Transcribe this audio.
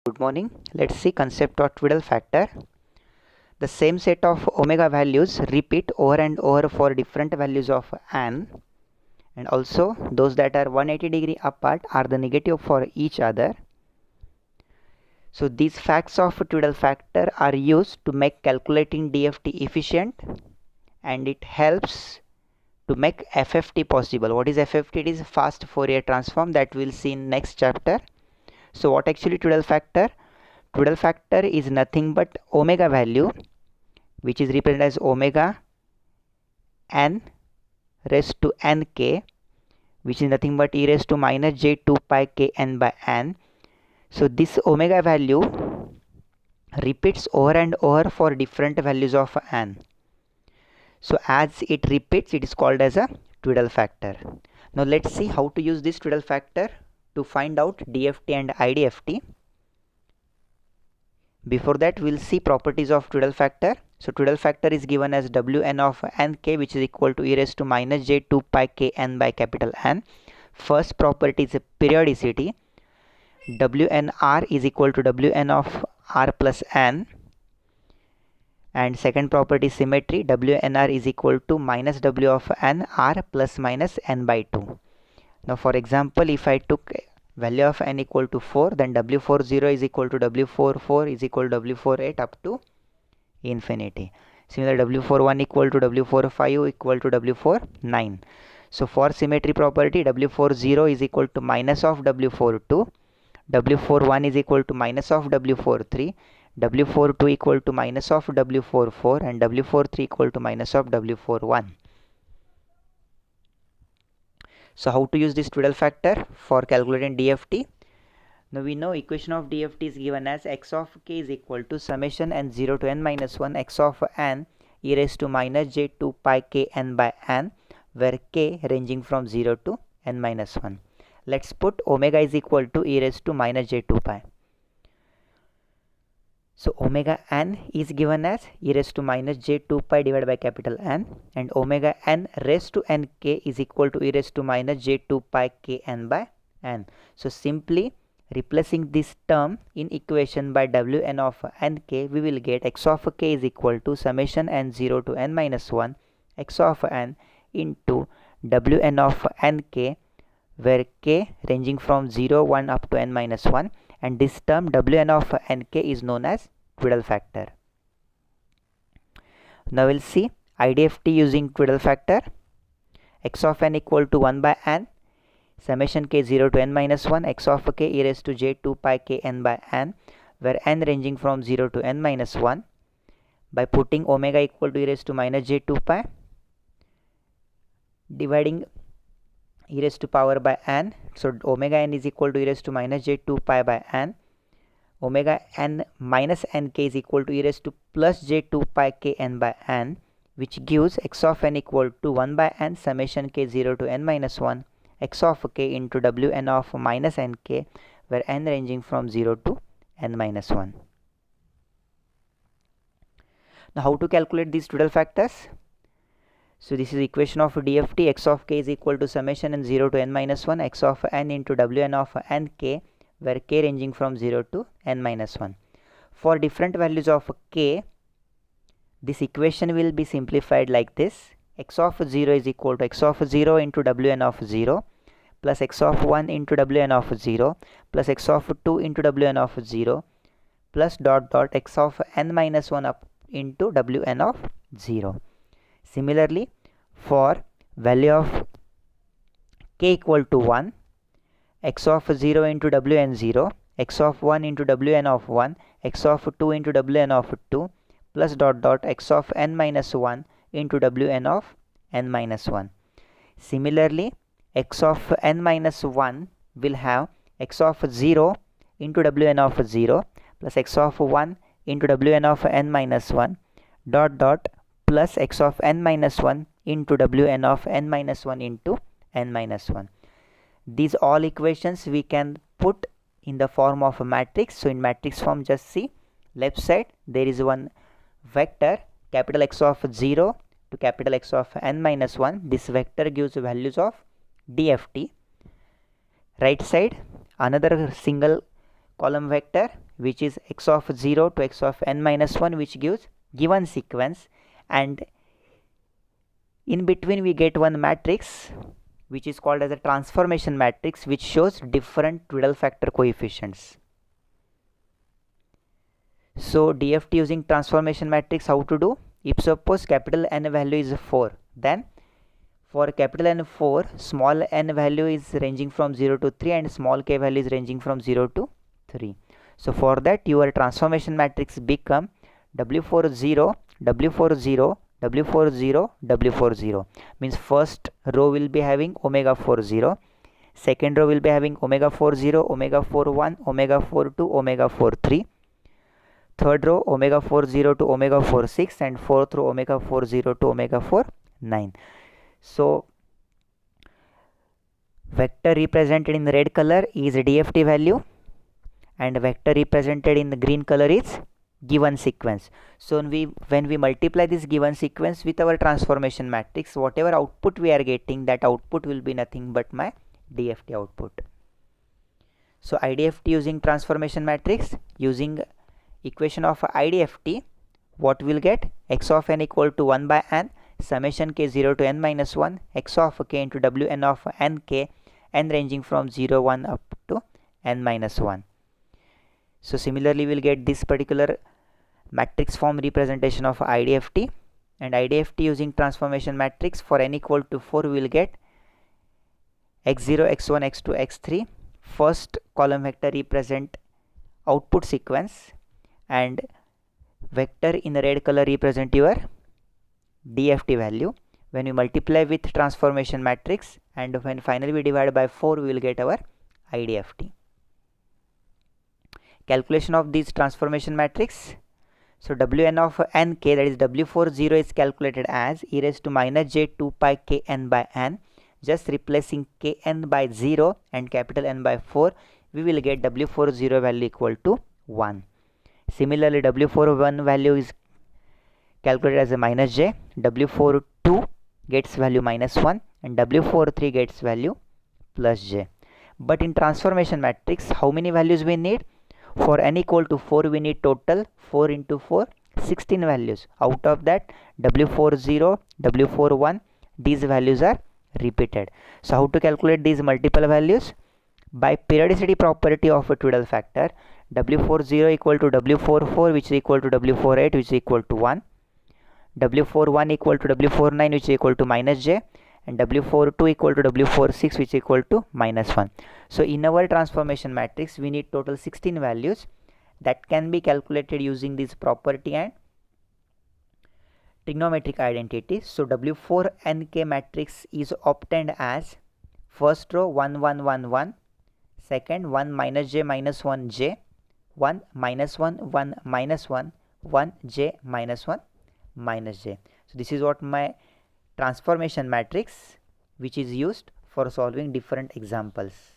Good morning. Let's see concept of twiddle factor. The same set of omega values repeat over and over for different values of n, and also those that are 180 degree apart are the negative for each other. So these facts of twiddle factor are used to make calculating DFT efficient, and it helps to make FFT possible. What is FFT? It is fast Fourier transform that we'll see in next chapter. So what actually twiddle factor? Twiddle factor is nothing but omega value, which is represented as omega n raised to nk, which is nothing but e raised to minus j 2 pi k n by n. So this omega value repeats over and over for different values of n. So as it repeats, it is called as a twiddle factor. Now let's see how to use this twiddle factor to find out DFT and IDFT. Before that, we'll see properties of twiddle factor. So twiddle factor is given as Wn of nk, which is equal to e raised to minus j 2 pi k n by capital N. First property is periodicity. Wnr is equal to Wn of r plus n. And second property is symmetry. Wnr is equal to minus w of n r plus minus n by 2. Now for example, if I took value of n equal to 4, then W40 is equal to W44 is equal to W48 up to infinity. Similarly, W41 equal to W45 equal to W49. So for symmetry property, W40 is equal to minus of W42, W41 is equal to minus of W43, W42 equal to minus of W44, and W43 equal to minus of W41. So how to use this twiddle factor for calculating DFT? Now we know equation of DFT is given as x of k is equal to summation n 0 to n minus 1 x of n e raised to minus j 2 pi k n by n, where k ranging from 0 to n minus 1. Let's put omega is equal to e raised to minus j 2 pi. So omega n is given as e raised to minus j 2 pi divided by capital N, and omega n raised to nk is equal to e raised to minus j 2 pi k n by n. So simply replacing this term in equation by Wn of nk, we will get x of k is equal to summation n 0 to n minus 1 x of n into Wn of nk, where k ranging from 0, 1 up to n minus 1, and this term Wn of nk is known as twiddle factor. Now we'll see IDFT using twiddle factor. X of n equal to 1 by n, summation k 0 to n minus 1 x of k e raised to j 2 pi k n by n, where n ranging from 0 to n minus 1. By putting omega equal to e raised to minus j 2 pi, dividing e raised to power by n, so omega n is equal to e raised to minus j 2 pi by n. Omega n minus nk is equal to e raised to plus j 2 pi k n by n, which gives x of n equal to 1 by n summation k 0 to n minus 1 x of k into Wn of minus nk, where n ranging from 0 to n minus 1. Now how to calculate these twiddle factors? So this is equation of DFT. X of k is equal to summation n 0 to n minus 1 x of n into Wn of nk, where k ranging from 0 to n minus 1. For different values of k, this equation will be simplified like this. X of 0 is equal to x of 0 into Wn of 0 plus x of 1 into Wn of 0 plus x of 2 into Wn of 0 plus dot dot x of n minus 1 up into Wn of 0. Similarly, for value of k equal to 1, x of 0 into Wn 0, x of 1 into Wn of 1, x of 2 into Wn of 2 plus dot dot x of n minus 1 into Wn of n minus 1. Similarly, x of n minus 1 will have x of 0 into Wn of 0 plus x of 1 into Wn of n minus 1 dot dot plus x of n minus 1 into Wn of n minus 1 into n minus 1. These all equations we can put in the form of a matrix. So in matrix form, just see left side there is one vector capital X of 0 to capital X of n minus 1. This vector gives values of DFT. Right side another single column vector which is x of 0 to x of n minus 1, which gives given sequence, and in between we get one matrix which is called as a transformation matrix, which shows different Twiddle factor coefficients. So DFT using transformation matrix, how to do? If suppose capital N value is 4, then for capital N4, small n value is ranging from 0 to 3 and small k value is ranging from 0 to 3. So for that your transformation matrix become W40, W40, W40, W40, means first row will be having omega 40, second row will be having omega 40, omega 41, omega 42, omega 43, third row omega 40 to omega 46, and fourth row omega 40 to omega 49. So vector represented in the red color is DFT value, and vector represented in the green color is given sequence. So when we multiply this given sequence with our transformation matrix, whatever output we are getting, that output will be nothing but my DFT output. So IDFT using transformation matrix, using equation of IDFT, what we'll get? X of n equal to 1 by n summation k 0 to n minus 1 x of k into wn of n k, n ranging from 0 1 up to n minus 1. So similarly we'll get this particular matrix form representation of IDFT, and IDFT using transformation matrix for n equal to 4 we will get x0, x1, x2, x3. First column vector represent output sequence, and vector in the red color represent your DFT value. When we multiply with transformation matrix and when finally we divide by 4, we will get our IDFT. Calculation of this transformation matrix. So Wn of nk, that is W40, is calculated as e raised to minus j 2 pi kn by n. Just replacing kn by 0 and capital N by 4, we will get W40 value equal to 1. Similarly, W41 value is calculated as a minus j, W42 gets value minus 1, and W43 gets value plus j. But in transformation matrix, how many values we need? For n equal to 4, we need total 4 into 4, 16 values. Out of that, W40, W41, these values are repeated. So how to calculate these multiple values? By periodicity property of a Twiddle factor, W40 equal to W44, which is equal to W48, which is equal to 1, W41 equal to W49, which is equal to minus j, and W42 equal to W46, which is equal to minus 1. So in our transformation matrix, we need total 16 values that can be calculated using this property and trigonometric identity. So W4nk matrix is obtained as first row 1 1 1 1, second 1 minus j minus 1 j, 1 minus 1 1 minus 1 1 j minus 1 minus j. So this is what my transformation matrix which is used for solving different examples.